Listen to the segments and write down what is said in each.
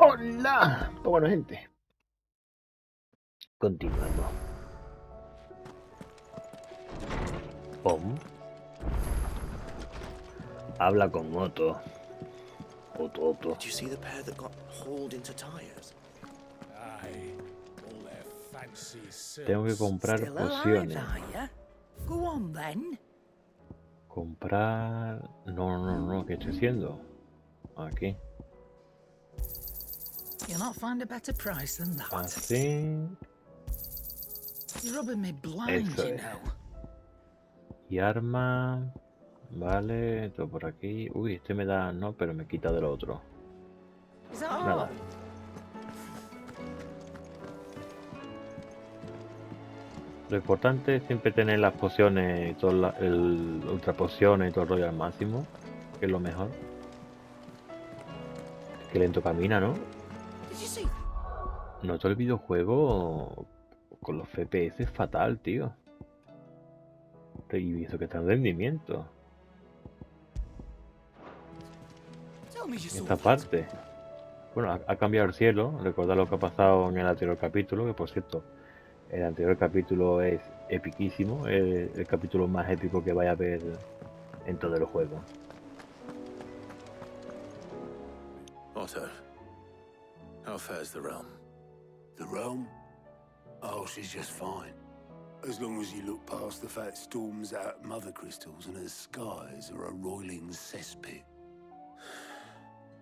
¡Hola! Pues bueno, gente. Continuando. Pom. Habla con Otto. Otto. Did you see the pair that got hauled into tires? Aye, all their fancy silks. Tengo que comprar Still pociones. alive, are ya? Go on then. Comprar... No. ¿Qué estoy haciendo? Aquí. You'll not find a better price than that. Así. You're rubbing me blind, Eso you es. know. Y arma... Vale, esto por aquí. Uy, este me da... No, pero me quita del otro. Is that all? Nada. Lo importante es siempre tener las pociones, el ultra pociones y todo el rollo al máximo, que es lo mejor. Que lento camina, ¿no? Did you see that? Noto el videojuego con los FPS es fatal, tío. Y eso que está en rendimiento. Tell me you saw Esta that. parte. Bueno, ha cambiado el cielo. Recordad lo que ha pasado en el anterior capítulo, que por cierto, el anterior capítulo es epiquísimo. El capítulo más épico que vaya a ver en todo el juego. Otto, how fares the realm? The realm? Oh, she's just fine. As long as you look past the fat storms out mother crystals and her skies are a roiling cesspit.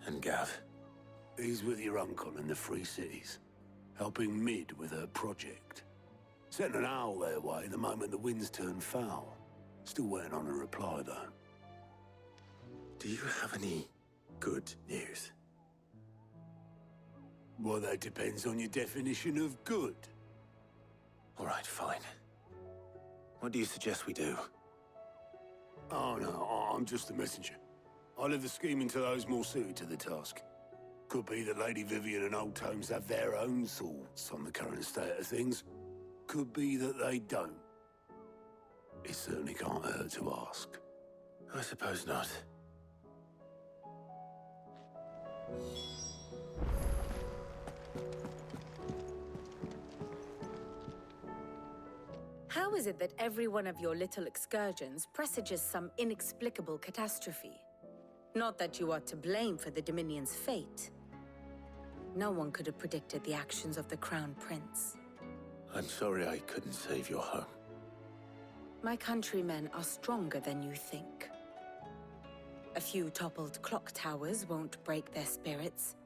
And Gav? He's with your uncle in the Free Cities, helping Mid with her project. Sent an owl their way the moment the winds turned foul. Still waiting on a reply, though. Do you have any good news? Well, that depends on your definition of good. All right, fine. What do you suggest we do? Oh, no, I'm just the messenger. I'll leave the scheming to those more suited to the task. Could be that Lady Vivian and Old Tomes have their own thoughts on the current state of things. Could be that they don't. It certainly can't hurt to ask. I suppose not. How is it that every one of your little excursions presages some inexplicable catastrophe? Not that you are to blame for the Dominion's fate. No one could have predicted the actions of the Crown Prince. I'm sorry I couldn't save your home. My countrymen are stronger than you think. A few toppled clock towers won't break their spirits.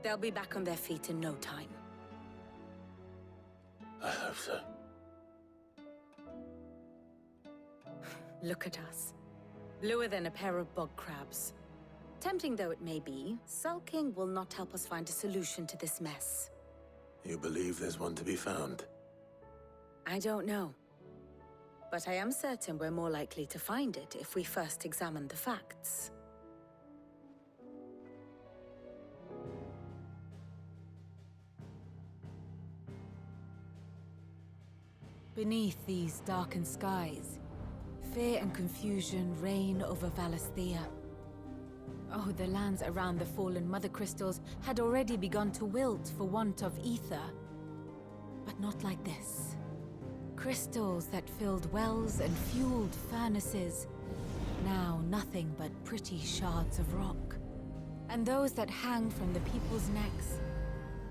They'll be back on their feet in no time. I hope so. Look at us. Bluer than a pair of bog crabs. Tempting though it may be, sulking will not help us find a solution to this mess. You believe there's one to be found? I don't know. But I am certain we're more likely to find it if we first examine the facts. Beneath these darkened skies, fear and confusion reign over Valisthea. Oh, the lands around the fallen mother crystals had already begun to wilt for want of ether. But not like this. Crystals that filled wells and fueled furnaces, now nothing but pretty shards of rock. And those that hang from the people's necks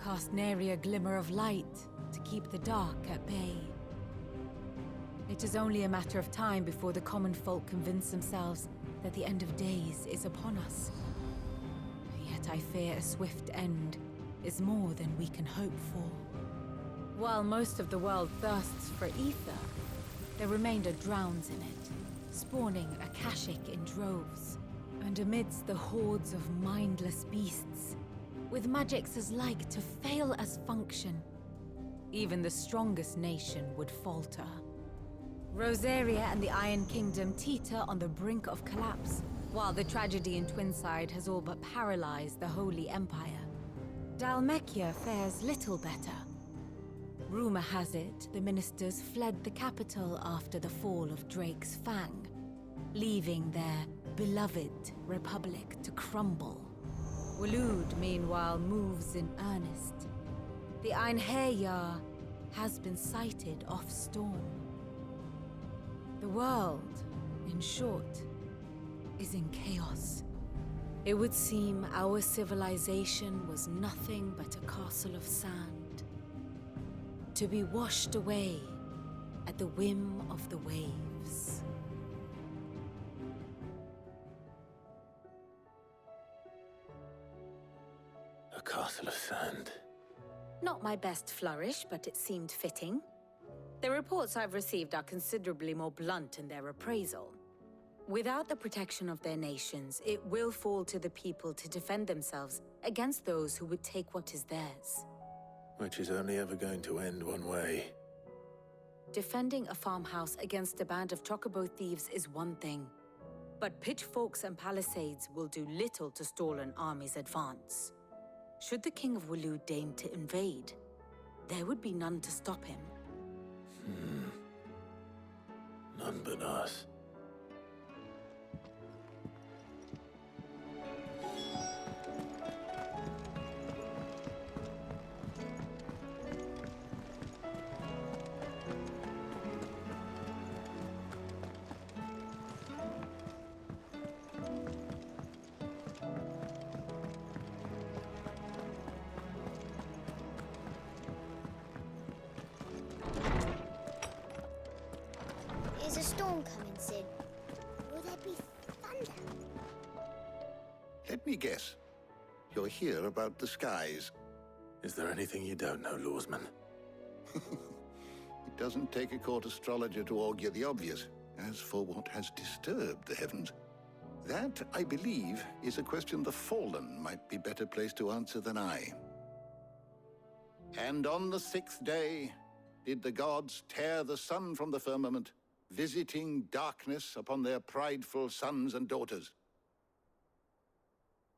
cast nary a glimmer of light to keep the dark at bay. It is only a matter of time before the common folk convince themselves that the end of days is upon us. Yet I fear a swift end is more than we can hope for. While most of the world thirsts for ether, the remainder drowns in it, spawning Akashic in droves. And amidst the hordes of mindless beasts, with magics as like to fail as function, even the strongest nation would falter. Rosaria and the Iron Kingdom teeter on the brink of collapse, while the tragedy in Twinside has all but paralyzed the Holy Empire. Dalmekia fares little better. Rumor has it the ministers fled the capital after the fall of Drake's Fang, leaving their beloved republic to crumble. Waloed, meanwhile, moves in earnest. The Einherjar has been sighted off Storm. The world, in short, is in chaos. It would seem our civilization was nothing but a castle of sand, to be washed away at the whim of the waves. A castle of sand. Not my best flourish, but it seemed fitting. The reports I've received are considerably more blunt in their appraisal. Without the protection of their nations, it will fall to the people to defend themselves against those who would take what is theirs. Which is only ever going to end one way. Defending a farmhouse against a band of chocobo thieves is one thing, but pitchforks and palisades will do little to stall an army's advance. Should the King of Waloed deign to invade, there would be none to stop him. None but us. Is a storm coming soon? Will there be thunder? Let me guess. You're here about the skies. Is there anything you don't know, Lawsman? It doesn't take a court astrologer to augur the obvious. As for what has disturbed the heavens, that, I believe, is a question the Fallen might be better placed to answer than I. And on the 6th day did the gods tear the sun from the firmament, visiting darkness upon their prideful sons and daughters.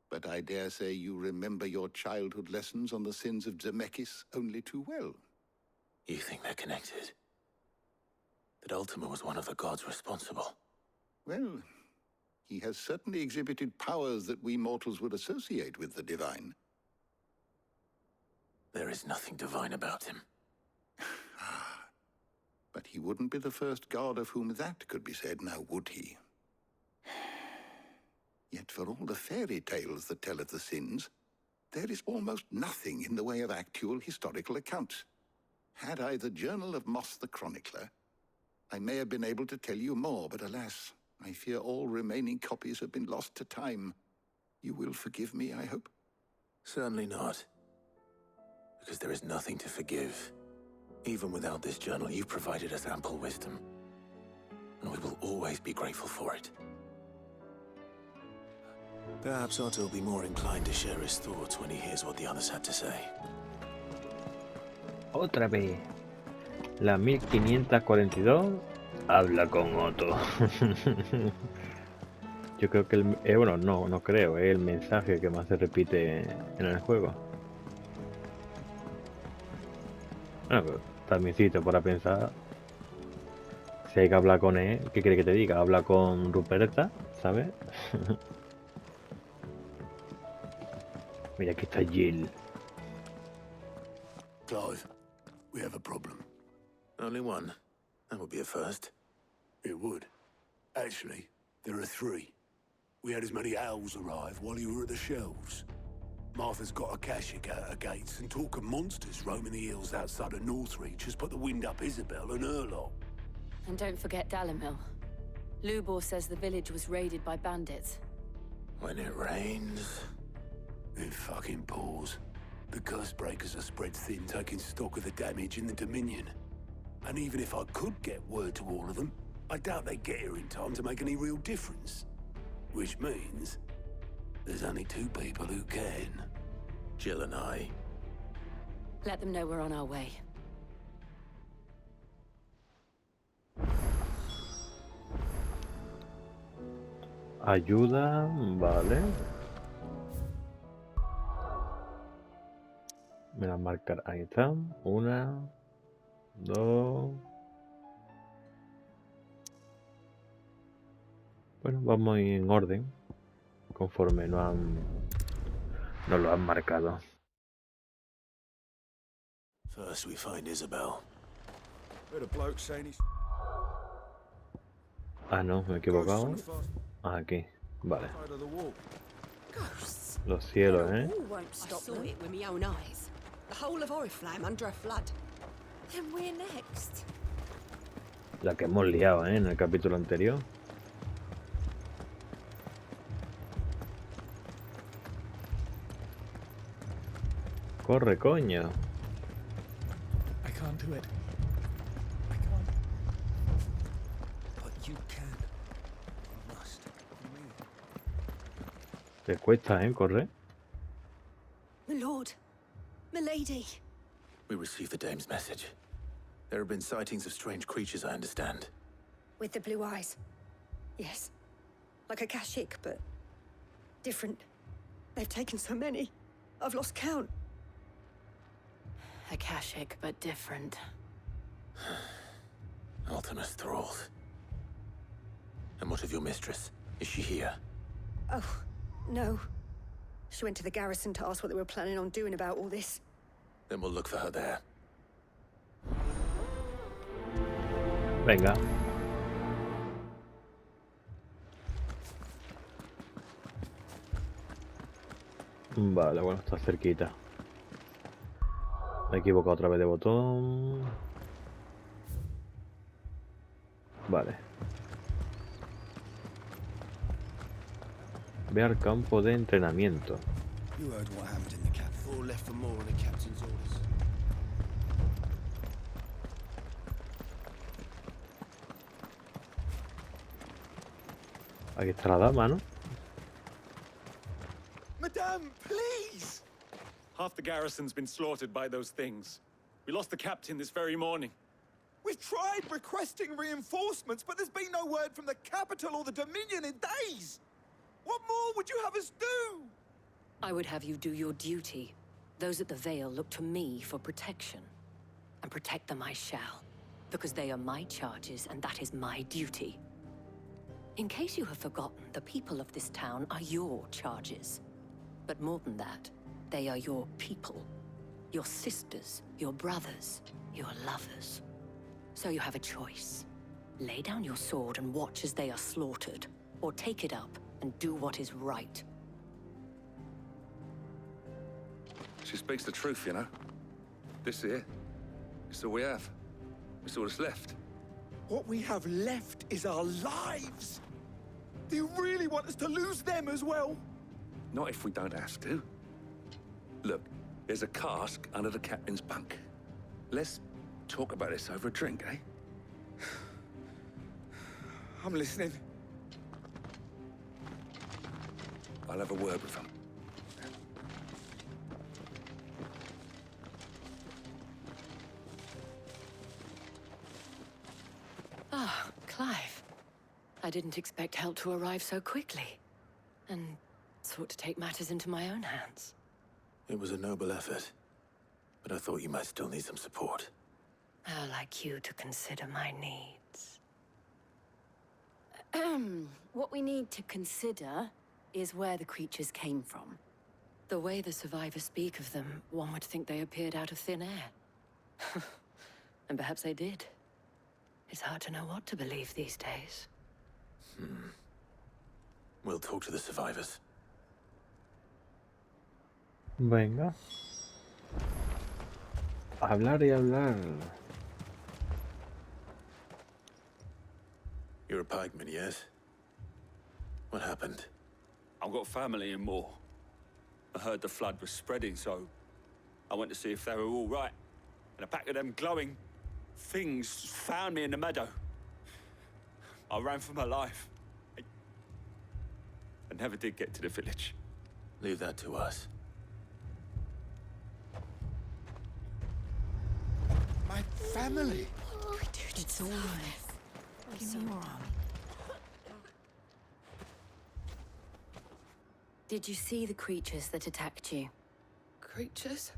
But I dare say you remember your childhood lessons on the sins of Zemeckis only too well. You think they're connected? That Ultima was one of the gods responsible? Well, he has certainly exhibited powers that we mortals would associate with the divine. There is nothing divine about him. But he wouldn't be the first god of whom that could be said, now would he? Yet for all the fairy tales that tell of the sins, there is almost nothing in the way of actual historical accounts. Had I the Journal of Moss the Chronicler, I may have been able to tell you more, but alas, I fear all remaining copies have been lost to time. You will forgive me, I hope? Certainly not. Because there is nothing to forgive. Even without this journal, you've provided us ample wisdom. And we will always be grateful for it. Perhaps Otto will be more inclined to share his thoughts when he hears what the others had to say. Otra vez. La 1542 habla con Otto. Yo creo que bueno, no creo, es el mensaje que más se repite en el juego. Bueno, pero también sitio para pensar. Si hay que hablar con él, ¿qué quiere que te diga? Habla con Ruperta, ¿sabes? Mira, aquí está Jill. Clive, we have a problem. Only one. That would be a first. It would. Actually, there are 3. We had as many owls arrive while you were at the shelves. Martha's got a Kashik out her gates, and talk of monsters roaming the hills outside of Northreach has put the wind up Isabel and her lot. And don't forget Dalimil. Lubor says the village was raided by bandits. When it rains... It fucking pours. The curse breakers are spread thin, taking stock of the damage in the Dominion. And even if I could get word to all of them, I doubt they'd get here in time to make any real difference. Which means there's only 2 people who can. Jill and I. Let them know we're on our way. Ayuda, vale. Me la marcar, ahí está. 1, 2. Bueno, vamos en orden. Conforme nos Nos lo han marcado. First we find Isabel. Heard a bloke saying he's Ah, no, me he equivocado. Aquí, vale. side of the wall. Ghosts. Los cielos, The ¿eh? wall won't stop I saw it with my own eyes. The whole of Oriflamme under a flood. Then we're next. La que hemos liado, ¿eh? En el capítulo anterior. Corre, coño. I can't do it. I can't. But you can. You must. For me. Te cuesta, ¿eh? Correr. My lord. My lady. We received the dame's message. There have been sightings of strange creatures, I understand. With the blue eyes. Yes. Like a Kashik, but different. They've taken so many. I've lost count. Akashic, but different. Ultimus thralls. And what of your mistress? Is she here? Oh, no. She went to the garrison to ask what they were planning on doing about all this. Then we'll look for her there. Venga. Vale, bueno, está cerquita. Me he equivocado otra vez de botón. Vale. Ve al campo de entrenamiento. You heard what happened in the cap. All left for more on the captain's orders. Aquí está la dama, ¿no? Madame, please! Half the garrison's been slaughtered by those things. We lost the captain this very morning. We've tried requesting reinforcements, but there's been no word from the Capitol or the Dominion in days! What more would you have us do? I would have you do your duty. Those at the Vale look to me for protection. And protect them I shall. Because they are my charges, and that is my duty. In case you have forgotten, the people of this town are your charges. But more than that, they are your people. Your sisters, your brothers, your lovers. So you have a choice. Lay down your sword and watch as they are slaughtered, or take it up and do what is right. She speaks the truth, you know. This here, it's all we have. It's all that's left. What we have left is our lives! Do you really want us to lose them as well? Not if we don't have to. Look, there's a cask under the captain's bunk. Let's talk about this over a drink, eh? I'm listening. I'll have a word with him. Ah, Clive. I didn't expect help to arrive so quickly. And sought to take matters into my own hands. It was a noble effort, but I thought you might still need some support. I'd like you to consider my needs. What we need to consider is where the creatures came from. The way the survivors speak of them, one would think they appeared out of thin air. And perhaps they did. It's hard to know what to believe these days. We'll talk to the survivors. Venga. Hablar y hablar. You're a pikeman, yes? What happened? I've got family in Moor. I heard the flood was spreading, so I went to see if they were all right. And a pack of them glowing things found me in the meadow. I ran for my life. I never did get to the village. Leave that to us. My family! It's all right. Give me your arm. Did you see the creatures that attacked you? Creatures?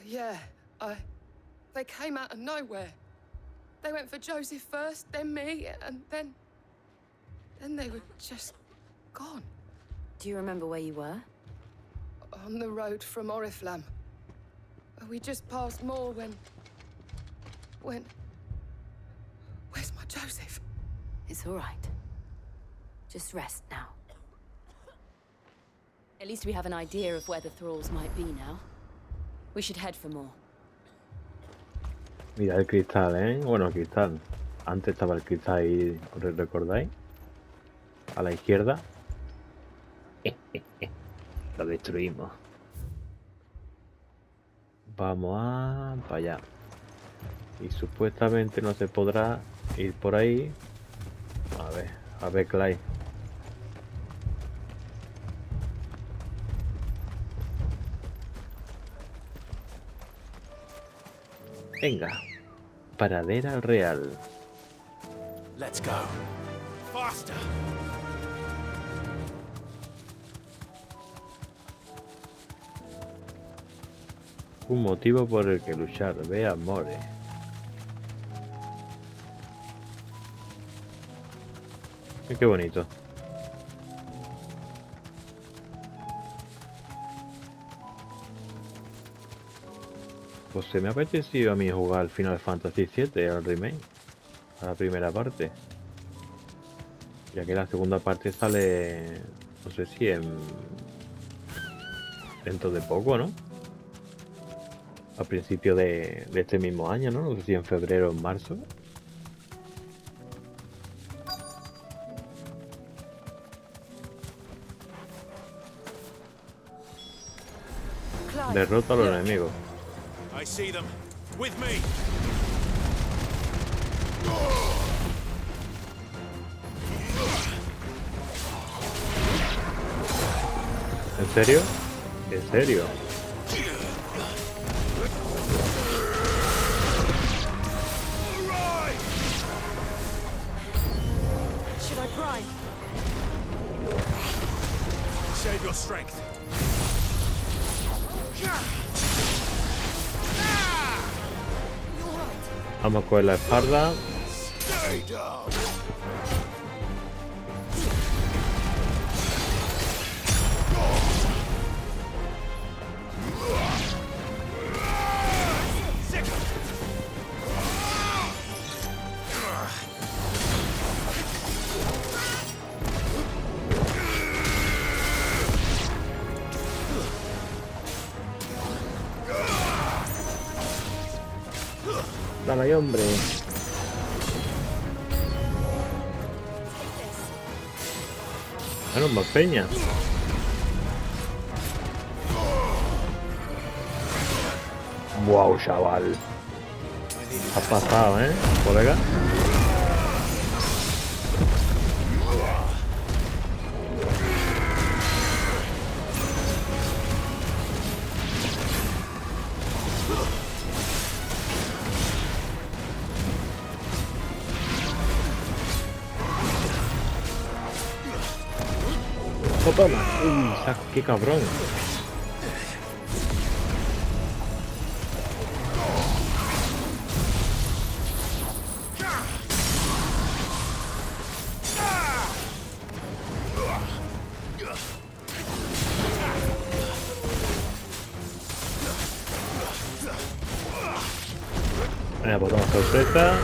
Yeah, they came out of nowhere. They went for Joseph first, then me, and then they were just gone. Do you remember where you were? On the road from Oriflamme. We just passed more when... Where's my Joseph? It's all right. Just rest now. At least we have an idea of where the thralls might be now. We should head for more. Mira el cristal, ¿eh? Bueno, el cristal. Antes estaba el cristal ahí, ¿os recordáis? A la izquierda. Lo destruimos. Vamos a... para allá. Y supuestamente no se podrá ir por ahí. A ver, Clyde. Venga. Paradera real. Let's go. Faster. Un motivo por el que luchar. Ve amores. Qué bonito. Pues se me ha apetecido a mí jugar Final Fantasy VII, al remake, a la primera parte. Ya que la segunda parte sale, no sé si dentro de poco, ¿no? A principio de este mismo año, ¿no? No sé si en febrero o en marzo. Derrota a los enemigos. I see them. With me. ¿En serio? ¿En serio? Should I cry? Save your strength. Vamos con la espalda. Dale ahí, hombre. Bueno, más peña. Wow, chaval. Ha pasado, colega. Toma. Uy, qué cabrón. Venga, botón sorpresa.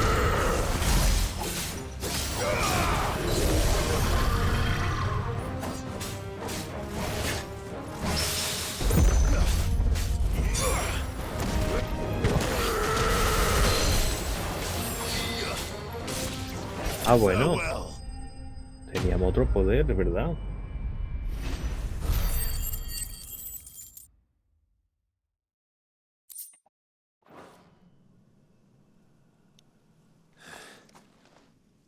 Ah, bueno. Teníamos otro poder, de verdad.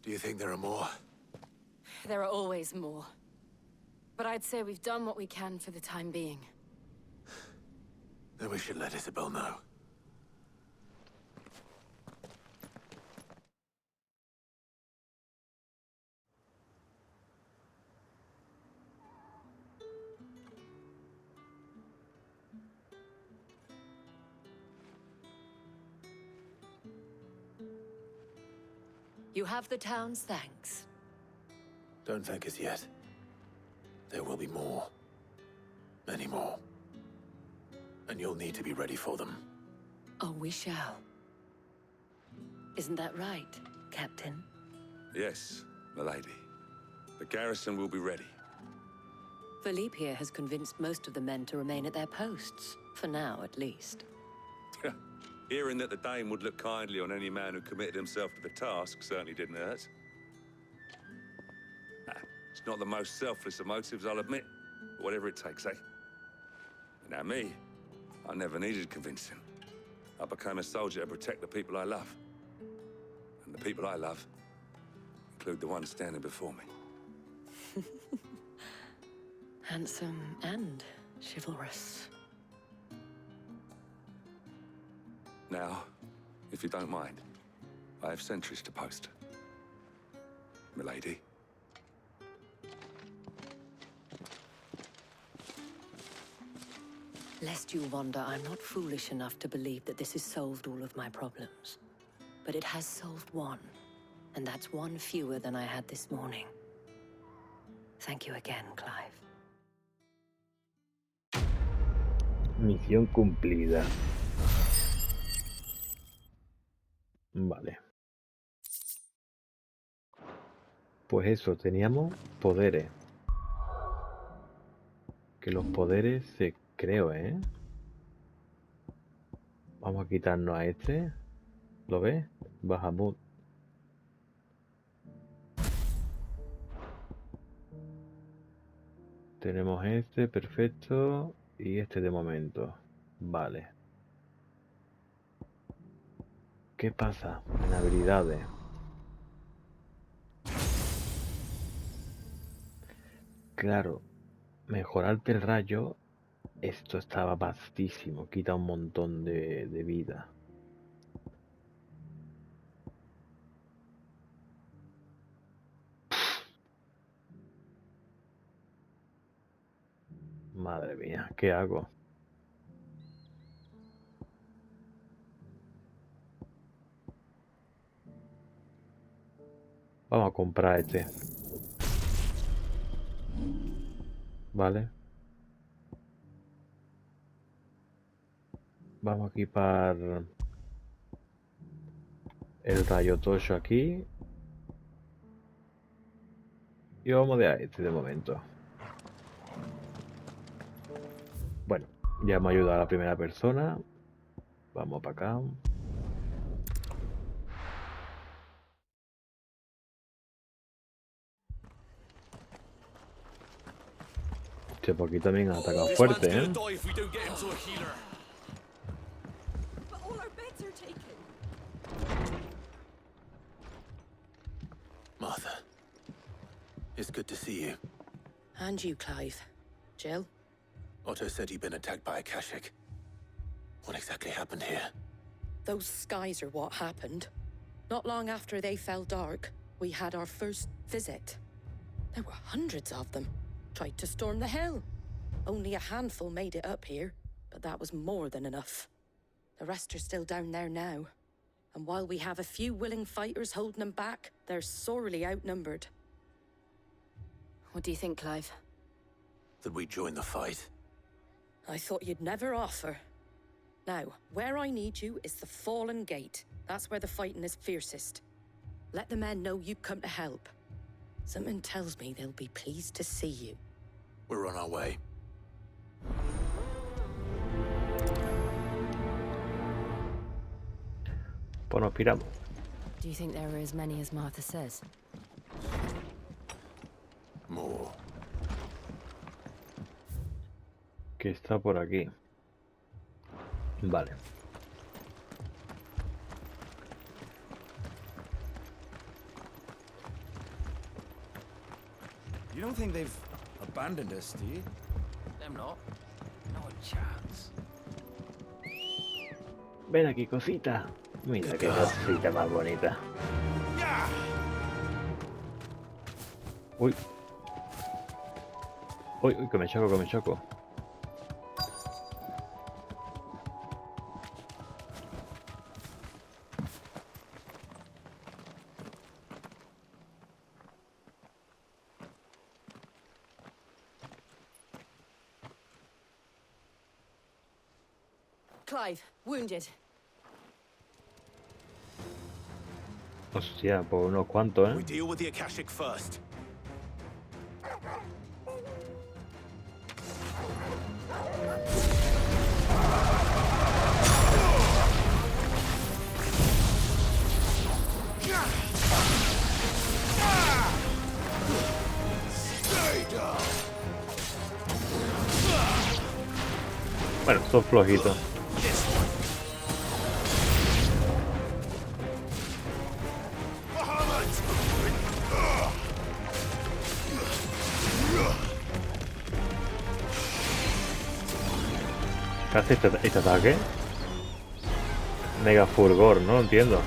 Do you think there are more? There are always more. But I'd say we've done what we can for the time being. Then we should let Isabel know. You have the town's thanks. Don't thank us yet. There will be more. Many more. And you'll need to be ready for them. Oh, we shall. Isn't that right, Captain? Yes, milady. The garrison will be ready. Philippe here has convinced most of the men to remain at their posts. For now, at least. Hearing that the Dane would look kindly on any man who committed himself to the task certainly didn't hurt. It's not the most selfless of motives, I'll admit. But whatever it takes, eh? Now me, I never needed convincing. I became a soldier to protect the people I love. And the people I love include the one standing before me. Handsome and chivalrous. Now, if you don't mind, I have sentries to post. Milady. Lest you wonder, I'm not foolish enough to believe that this has solved all of my problems. But it has solved one, and that's one fewer than I had this morning. Thank you again, Clive. Misión cumplida. Vale. Pues eso, teníamos poderes. Que los poderes se creo, ¿eh? Vamos a quitarnos a este. ¿Lo ves? Bahamut. Tenemos este, perfecto. Y este de momento. Vale. ¿Qué pasa en habilidades? Claro, mejorarte el rayo. Esto estaba vastísimo. Quita un montón de vida. Madre mía, ¿qué hago? Vamos a comprar este. Vale. Vamos a equipar el rayo tocho aquí. Y vamos a este de momento. Bueno, ya me ayuda a la primera persona. Vamos para acá. Este por aquí también ha atacado fuerte, ¿eh? Martha, it's good to see you. And you, Clive. Jill? Otto said you'd been attacked by a Kashik. What exactly happened here? Those skies are what happened. Not long after they fell dark, we had our first visit. There were hundreds of them. Tried to storm the hill. Only a handful made it up here, but that was more than enough. The rest are still down there now. And while we have a few willing fighters holding them back, they're sorely outnumbered. What do you think, Clive? That we join the fight? I thought you'd never offer. Now, where I need you is the Fallen Gate. That's where the fighting is fiercest. Let the men know you've come to help. Something tells me they'll be pleased to see you. We're on our way. Pues nos piramos. Do you think there are as many as Martha says? More. Que está por aquí. Vale. You don't think they've abandoned us, do you? Them not. No chance. Ven aquí, cosita. Mira qué cosita más bonita. Uy. Uy, uy, que me choco, que me choco. Clive, wounded. Hostia, por unos cuantos, We ¿eh? deal with the Akashic first. Bueno, son flojitos. ¿Qué hace este ataque? Mega Fulgor, no lo entiendo.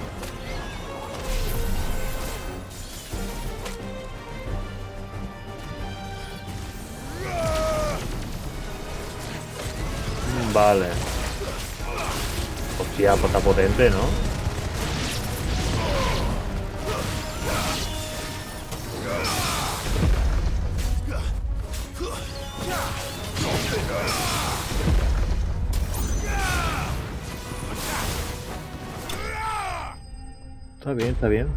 Vale. Hostia, pues está potente, ¿no? Está bien, está bien.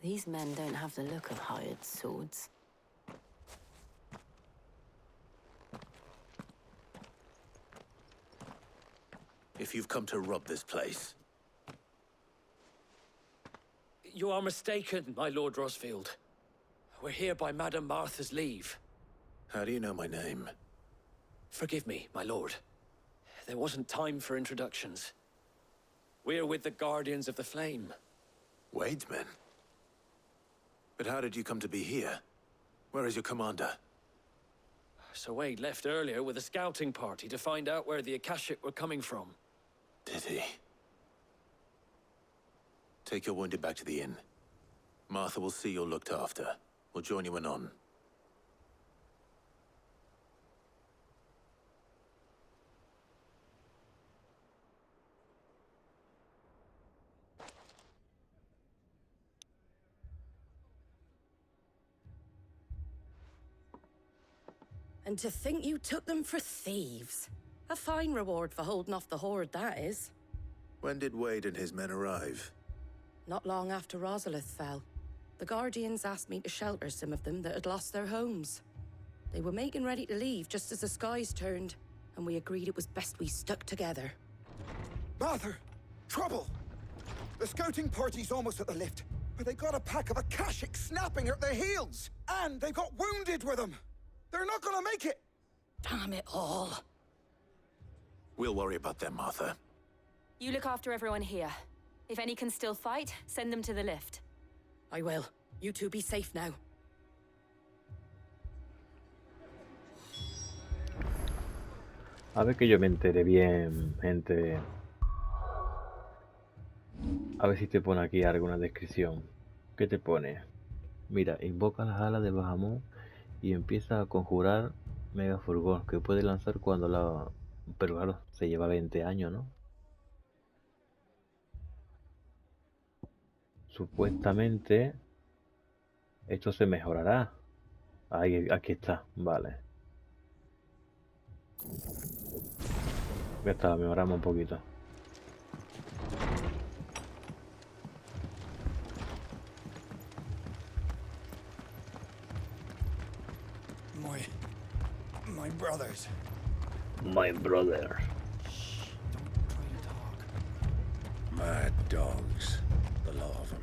These men don't have the look of hired swords. If you've come to rob this place, You are mistaken, my Lord Rosfield. We're here by Madame Martha's leave. how do you know my name? Forgive me, my lord. There wasn't time for introductions. We're with the Guardians of the Flame. Wade's men? But how did you come to be here? Where is your commander? Sir Wade left earlier with a scouting party to find out where the Akashic were coming from. Did he? Take your wounded back to the inn. Martha will see you're looked after. We'll join you anon. And to think you took them for thieves. A fine reward for holding off the horde, that is. When did Wade and his men arrive? Not long after Rosalith fell. The Guardians asked me to shelter some of them that had lost their homes. They were making ready to leave just as the skies turned, and we agreed it was best we stuck together. Martha! Trouble! The scouting party's almost at the lift, but they got a pack of Akashic snapping at their heels! And they've got wounded with them! They're not gonna make it! Damn it all. We'll worry about them, Martha. You look after everyone here. If any can still fight, send them to the lift. I will. You two be safe now. A ver que yo me enteré bien, gente. A ver si te pone aquí alguna descripción. ¿Qué te pone? Mira, invoca las alas de Bahamut y empieza a conjurar Mega Fulgor, que puede lanzar cuando la... Pero claro, se lleva 20 años, ¿no? Supuestamente esto se mejorará. Ahí, aquí está, vale. Ya está, mejoramos un poquito. My brothers. My brother. Mad dogs, the law of them.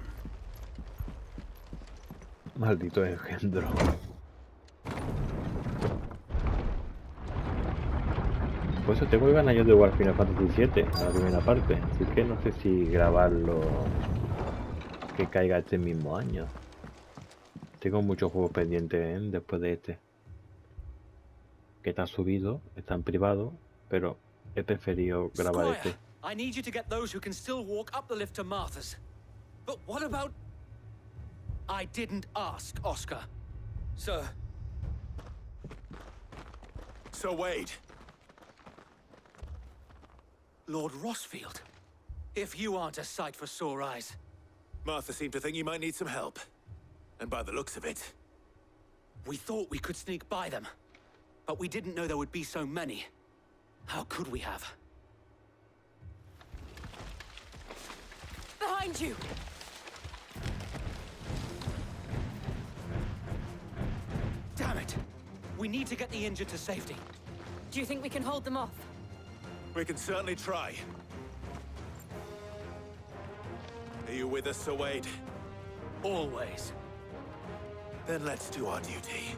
Maldito engendro. Por eso tengo ganas yo de jugar Final Fantasy VII, a la primera parte. Así que no sé si grabarlo que caiga este mismo año. Tengo muchos juegos pendientes, ¿eh? Después de este. Que está subido, está en privado, pero he preferido grabar Squire, este. I need you to get those who can still walk up the lift to Martha's. But what about... I didn't ask, Oscar. Sir. Sir Wade. Lord Rosfield. If you aren't a sight for sore eyes, Martha seemed to think you might need some help. And by the looks of it... We thought we could sneak by them, but we didn't know there would be so many. How could we have? Behind you! Damn it! We need to get the injured to safety. Do you think we can hold them off? We can certainly try. Are you with us, Sir Wade? Always. Then let's do our duty.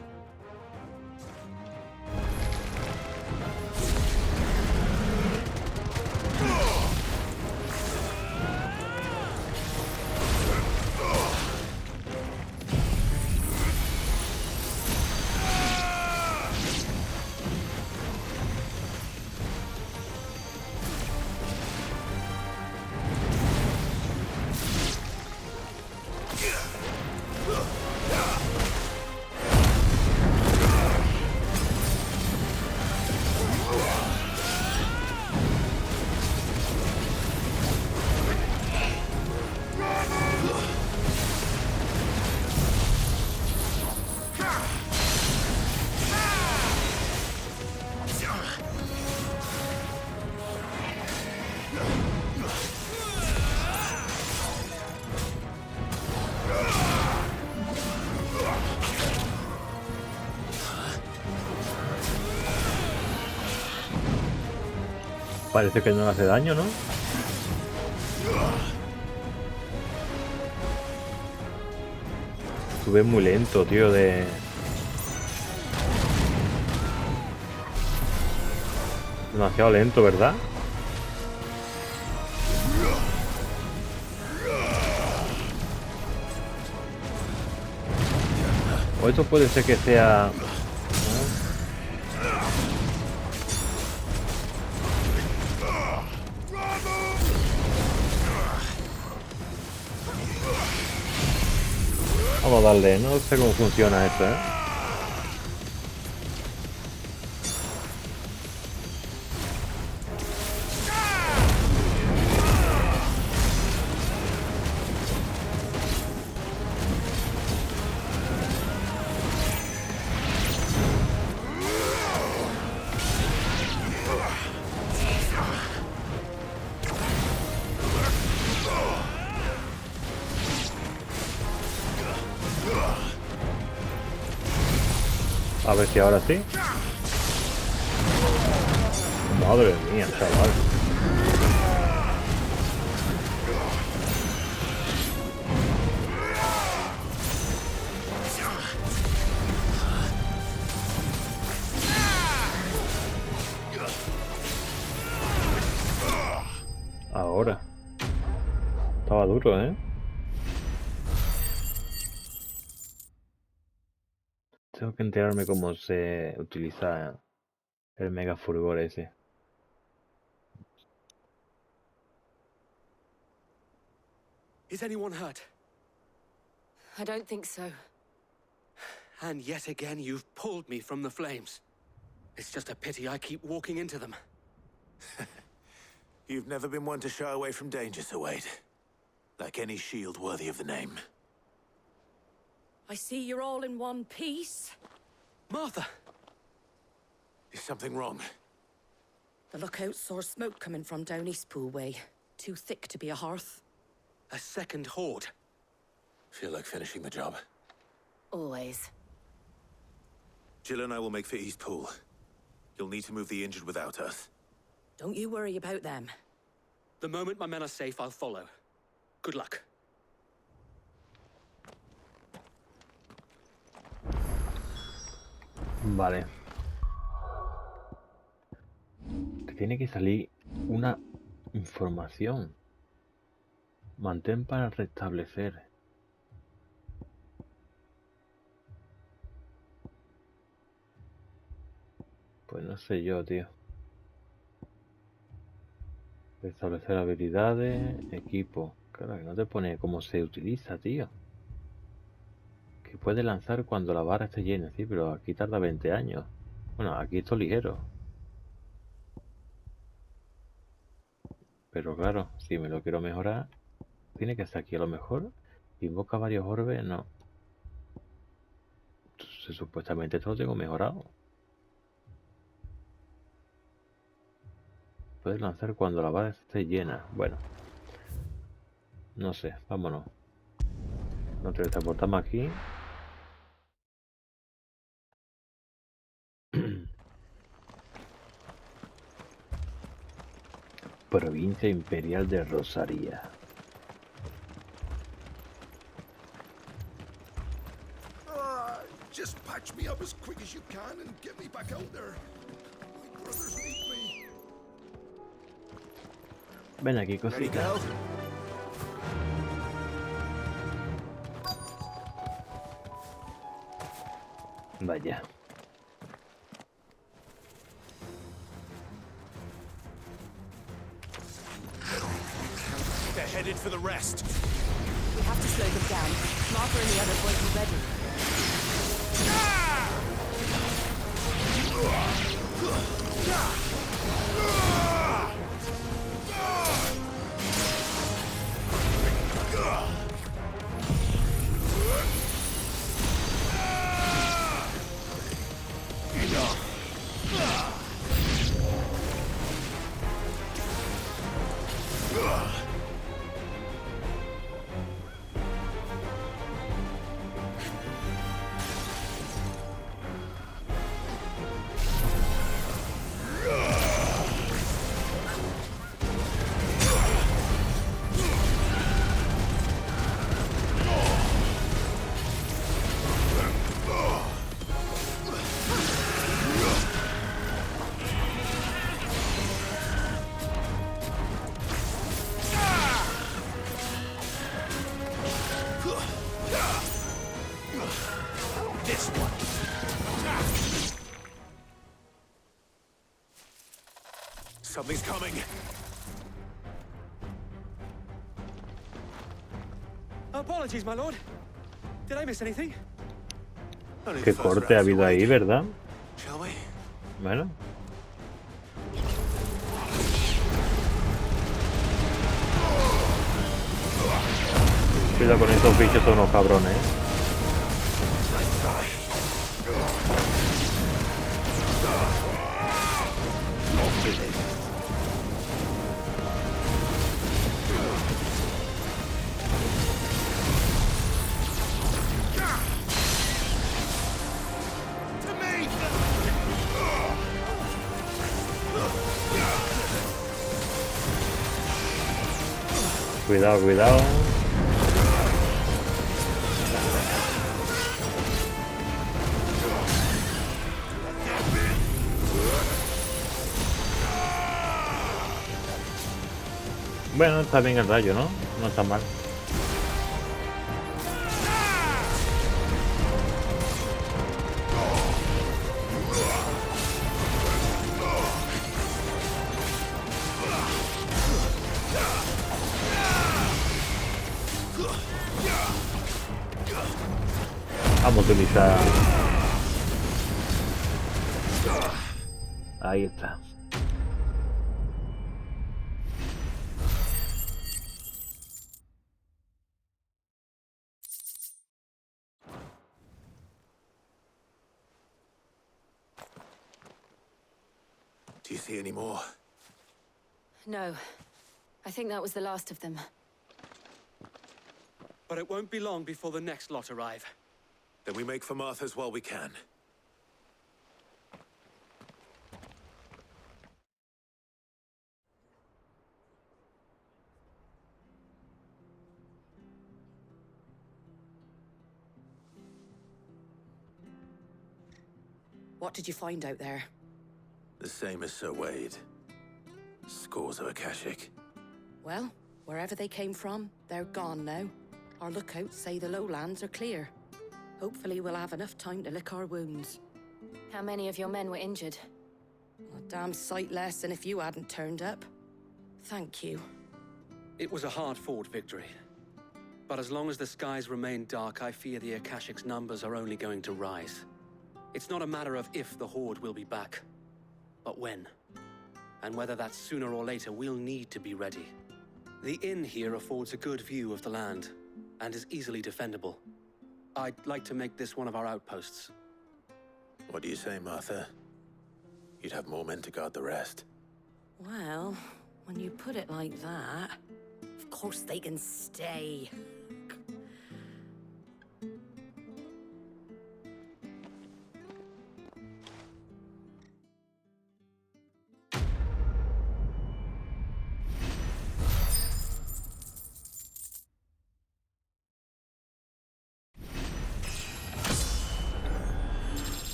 Parece que no le hace daño, ¿no? Sube muy lento, tío, de... Demasiado lento, ¿verdad? O esto puede ser que sea... Vamos a darle, no sé cómo funciona esto, ¿eh? A ver si ahora sí. Madre mía, chaval. Ahora. Estaba duro, ¿eh? Tengo que enterarme cómo se utiliza el mega furgor ese. Is anyone hurt? I don't think so. And yet again, you've pulled me from the flames. It's just a pity I keep walking into them. You've never been one to shy away from danger, Sir Wade. Like any shield worthy of the name. I see you're all in one piece. Martha! Is something wrong? The lookout saw smoke coming from down Eastpool way. Too thick to be a hearth. A second horde. Feel like finishing the job. Always. Jill and I will make for Eastpool. You'll need to move the injured without us. Don't you worry about them. The moment my men are safe, I'll follow. Good luck. Vale. Te tiene que salir una información. Mantén para restablecer. Pues no sé yo, tío. Restablecer habilidades, equipo. Claro, que no te pone cómo se utiliza, tío. Que puede lanzar cuando la barra esté llena, sí, pero aquí tarda 20 años. Bueno, aquí esto es ligero. Pero claro, si me lo quiero mejorar... Tiene que estar aquí. A lo mejor invoca varios orbes. No. Entonces, supuestamente esto lo tengo mejorado. Puedes lanzar cuando la base esté llena. Bueno. No sé. Vámonos. Nos transportamos aquí. Provincia Imperial de Rosaria. Just patch me up as quick as you can and get me back out there. My brothers need me. Ven aquí, cosita. Vaya. They're headed for the rest. We have to slow them down. Martha and the others won't be ready. Something's coming. Apologies, my lord. Did I miss anything? Qué corte ha habido ahí, ¿verdad? Shall we? Bueno. Cuidado con estos bichos, son unos cabrones, ¿eh? Cuidado, cuidado. Bueno, está bien el rayo, ¿no? No está mal. Vamos a utilizar... Ahí está. Do you see any more? No. I think that was the last of them. But it won't be long before the next lot arrive. Then we make for Martha's while we can. What did you find out there? The same as Sir Wade. Scores of Akashic. Well, wherever they came from, they're gone now. Our lookouts say the lowlands are clear. Hopefully we'll have enough time to lick our wounds. How many of your men were injured? A damn sight less than if you hadn't turned up. Thank you. It was a hard-fought victory. But as long as the skies remain dark, I fear the Akashic's numbers are only going to rise. It's not a matter of if the Horde will be back, but when. And whether that's sooner or later, we'll need to be ready. The inn here affords a good view of the land, and is easily defendable. I'd like to make this one of our outposts. What do you say, Martha? You'd have more men to guard the rest. Well, when you put it like that, of course they can stay.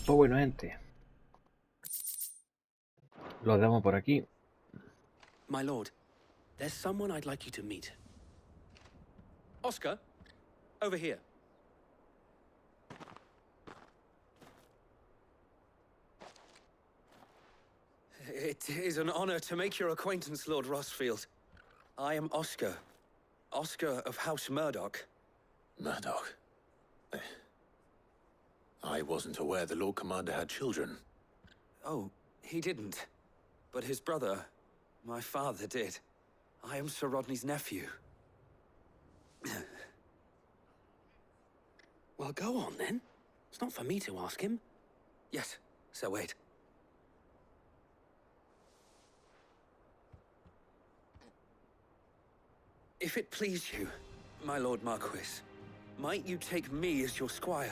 Pues bueno, gente, lo damos por aquí. My lord, there's someone I'd like you to meet. Oscar, over here. It is an honor to make your acquaintance, Lord Rossfield. I am Oscar. Oscar of House Murdoch. Murdoch? I wasn't aware the Lord Commander had children. Oh, he didn't. But his brother, my father, did. I am Sir Rodney's nephew. Well, go on then. It's not for me to ask him. Yes, Sir Wade. If it please you, my Lord Marquis, might you take me as your squire?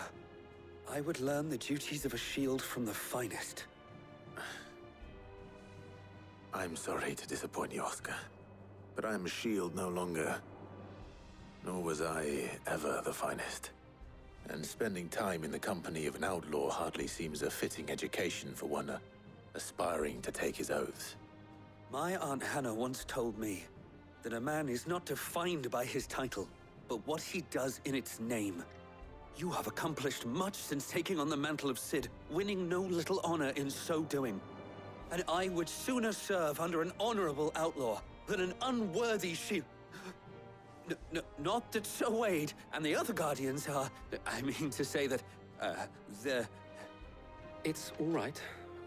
I would learn the duties of a shield from the finest. I'm sorry to disappoint you, Oscar, but I am a shield no longer. Nor was I ever the finest. And spending time in the company of an outlaw hardly seems a fitting education for one aspiring to take his oaths. My Aunt Hannah once told me that a man is not defined by his title, but what he does in its name. You have accomplished much since taking on the mantle of Cid, winning no little honor in so doing. And I would sooner serve under an honorable outlaw than an unworthy shield. Not that Sir Wade and the other guardians are... I mean to say that, they're... It's all right.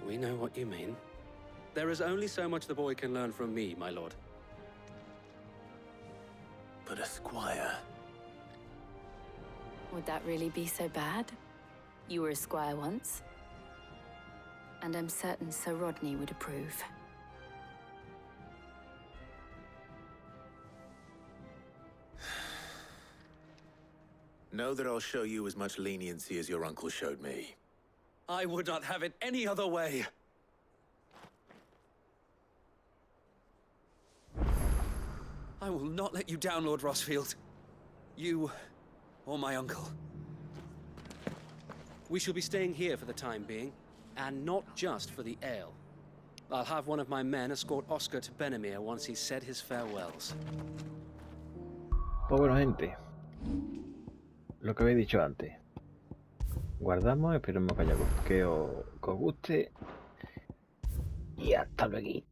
We know what you mean. There is only so much the boy can learn from me, my lord. But a squire... Would that really be so bad? You were a squire once. And I'm certain Sir Rodney would approve. Know that I'll show you as much leniency as your uncle showed me. I would not have it any other way. I will not let you down, Lord Rossfield. You or my uncle. We shall be staying here for the time being, and not just for the ale. I'll have one of my men escort Oscar to Benimir once he's said his farewells. Pues bueno, gente, lo que habéis dicho antes. Guardamos, esperemos que os guste. Y hasta luego.